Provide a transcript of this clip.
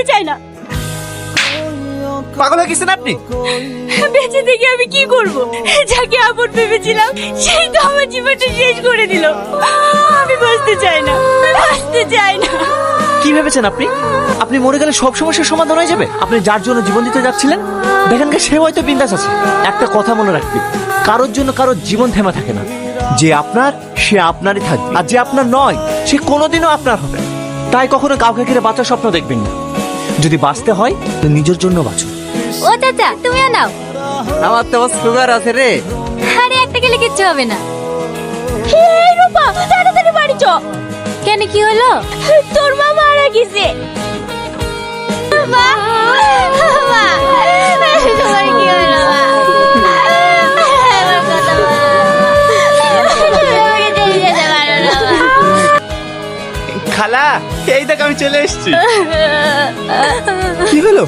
বাঁচতে চাই না। পাগল হয়ে গেছেন আপনি? বেঁচে থেকে আমি কি করব? যাকে আপন ভেবেছিলাম সেই তো আমার জীবনটা শেষ করে দিল। আমি বাঁচতে চাই না, বাঁচতে চাই না। কি ভেবেছেন আপনি? আপনি মরে গেলে সব সমস্যার সমাধান হয়ে যাবে? আপনি যার জন্য জীবন দিতে যাচ্ছিলেন দেখেন সে হয়তো বিন্দাস আছে। একটা কথা মনে রাখবে, কারোর জন্য কারোর জীবন থেমে থাকে না। যে আপনার সে আপনারই থাকবে, আর যে আপনার নয় সে কোনোদিনও আপনার হবে না। তাই কখনো কাউকে ঘিরে বাঁচার স্বপ্ন দেখবেন না। যদি বাঁচতে হয় তো নিজের জন্য বাঁচুন। ও চাচা, তুমিও নাও। আমার তো সুগার আছে রে। আরে একটা গেলে কিচ্ছু হবে না। এই রূপা, তাড়াতাড়ি বাড়ি চ। কেন, কি হলো? তোর মা মারা গেছে। মা, মা, তোমার কি হলো মা? আমার কথা বলো। আমাকে ছেড়ে যেতে পারো না মা। খালা, এই দেখ আমি চলে এসেছি। কি হলো?